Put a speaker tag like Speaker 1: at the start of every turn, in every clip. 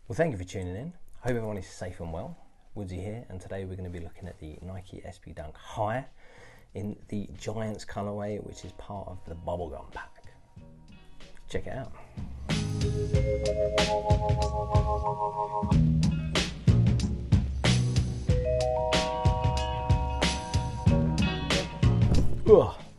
Speaker 1: Well, thank you for tuning in. Hope everyone is safe and well. Woodsy here, and today we're going to be looking at the Nike SB Dunk High in the Giants colorway, which is part of the Bubblegum pack. Check it out.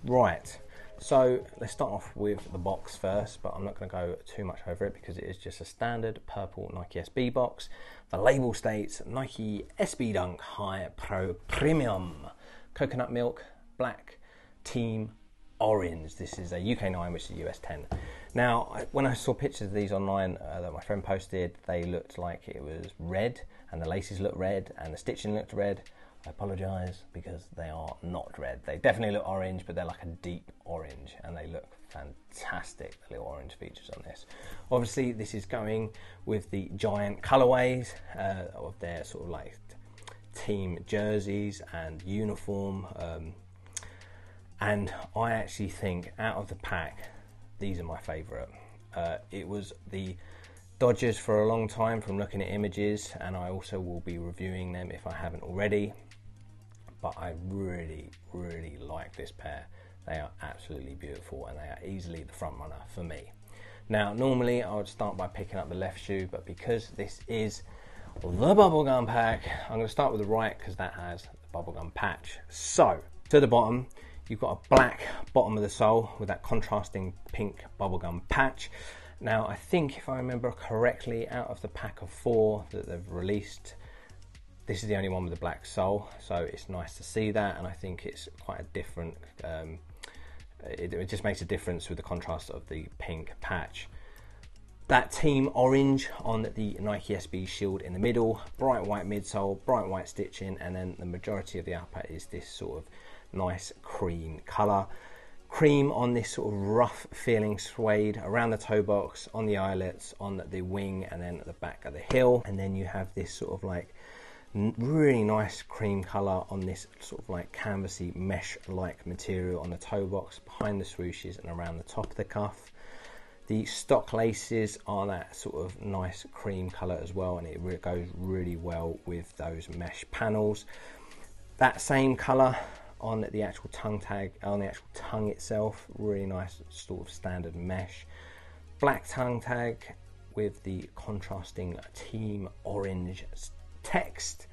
Speaker 1: Right, so let's start off with the box first, but I'm not going to go too much over it because it is just a standard purple Nike SB box. The label states Nike SB Dunk High Pro Premium, coconut milk, black, team orange. This is a UK 9, which is US 10. Now, when I saw pictures of these online that my friend posted, they looked like it was red, and the laces looked red, and the stitching looked red. I apologise because they are not red. They definitely look orange, but they're like a deep orange, and they look fantastic, the little orange features on this. Obviously, this is going with the Giant colourways of their sort of like team jerseys and uniform. And I actually think out of the pack, these are my favourite. It was the Dodgers for a long time from looking at images, and I also will be reviewing them if I haven't already. But I really like this pair. They are absolutely beautiful, and they are easily the front runner for me. Now, normally I would start by picking up the left shoe, but because this is the Bubblegum pack, I'm going to start with the right because that has the Bubblegum patch. So, to the bottom, you've got a black bottom of the sole with that contrasting pink Bubblegum patch. Now, I think if I remember correctly, out of the pack of 4 that they've released, this is the only one with the black sole, so it's nice to see that, and I think it's quite a different, it just makes a difference with the contrast of the pink patch. That team orange on the Nike SB Shield in the middle, bright white midsole, bright white stitching, and then the majority of the upper is this sort of nice cream colour. Cream on this sort of rough feeling suede around the toe box, on the eyelets, on the wing, and then at the back of the heel. And then you have this sort of like really nice cream colour on this sort of like canvasy mesh like material on the toe box, behind the swooshes, and around the top of the cuff. The stock laces are that sort of nice cream colour as well, and it goes really well with those mesh panels. That same colour on the actual tongue tag, on the actual tongue itself, really nice sort of standard mesh. Black tongue tag with the contrasting team orange text,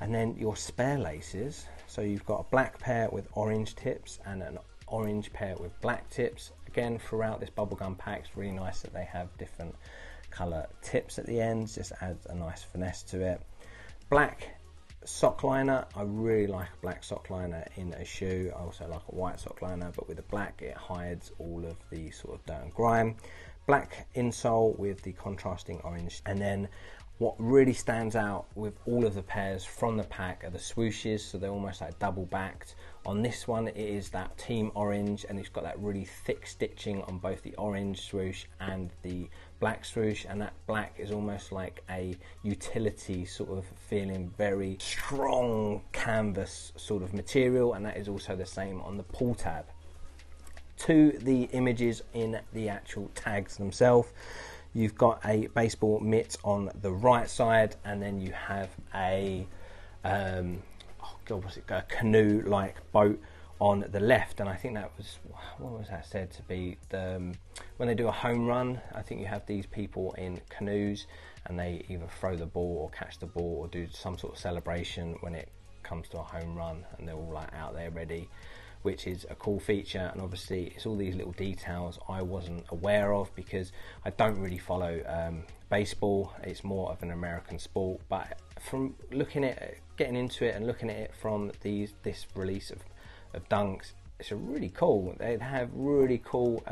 Speaker 1: and then your spare laces. So you've got a black pair with orange tips and an orange pair with black tips. Again, throughout this Bubblegum pack, it's really nice that they have different colour tips at the ends, just adds a nice finesse to it. Black sock liner, I really like a black sock liner in a shoe. I also like a white sock liner, but with the black it hides all of the sort of dirt and grime. Black insole with the contrasting orange, and then what really stands out with all of the pairs from the pack are the swooshes, so they're almost like double backed. On this one it is that team orange, and it's got that really thick stitching on both the orange swoosh and the black swoosh, and that black is almost like a utility sort of feeling, very strong canvas sort of material, and that is also the same on the pull tab. To the images in the actual tags themselves, you've got a baseball mitt on the right side, and then you have a a canoe-like boat on the left. And I think that was, what was that said to be? When they do a home run, I think you have these people in canoes, and they either throw the ball or catch the ball or do some sort of celebration when it comes to a home run, and they're all like out there ready, which is a cool feature. And obviously it's all these little details I wasn't aware of because I don't really follow baseball. It's more of an American sport, but from looking at it, getting into it and looking at it from this release of Dunks, it's a really cool. They have really cool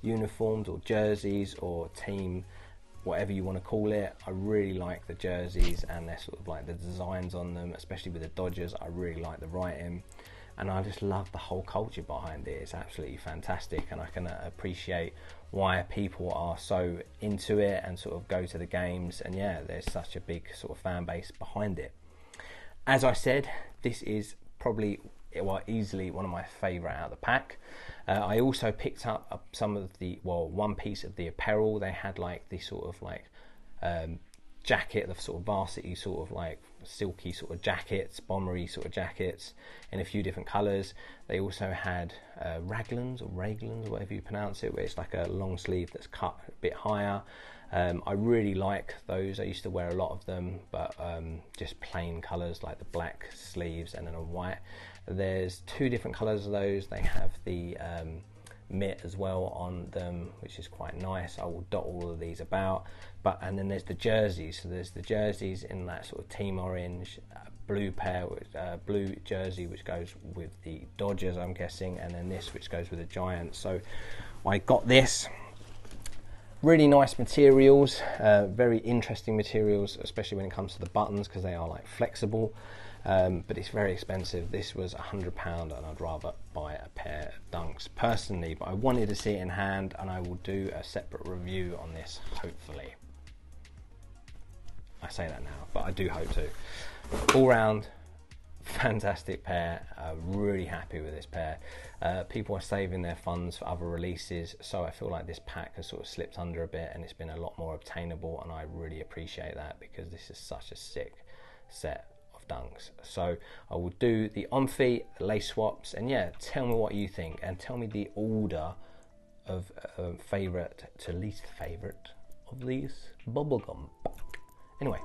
Speaker 1: uniforms or jerseys or team, whatever you want to call it. I really like the jerseys and they're sort of like the designs on them, especially with the Dodgers. I really like the writing, and I just love the whole culture behind it. It's absolutely fantastic, and I can appreciate why people are so into it and sort of go to the games, and yeah, there's such a big sort of fan base behind it. As I said, this is probably, well, easily one of my favourite out of the pack. I also picked up some of the, well, one piece of the apparel. They had like this sort of like jacket, the sort of varsity sort of like silky sort of jackets, bombery sort of jackets in a few different colours. They also had raglans or whatever you pronounce it, where it's like a long sleeve that's cut a bit higher. I really like those. I used to wear a lot of them, but just plain colours like the black sleeves and then a white. There's two different colours of those. They have the mitt as well on them, which is quite nice. I will dot all of these about. And then there's the jerseys. So there's the jerseys in that sort of team orange, blue pair, blue jersey which goes with the Dodgers, I'm guessing, and then this which goes with the Giants. So I got this. Really nice materials, very interesting materials, especially when it comes to the buttons, because they are like flexible. But it's very expensive. This was £100 and I'd rather buy a pair of Dunks personally, but I wanted to see it in hand and I will do a separate review on this, hopefully. I say that now, but I do hope to. All round, fantastic pair. Really happy with this pair. People are saving their funds for other releases, so I feel like this pack has sort of slipped under a bit and it's been a lot more obtainable, and I really appreciate that because this is such a sick set of Dunks. So I will do the on-feet, the lace swaps, and yeah, tell me what you think and tell me the order of favourite to least favourite of these bubblegum. Anyway,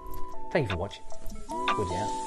Speaker 1: thank you for watching. Good, yeah.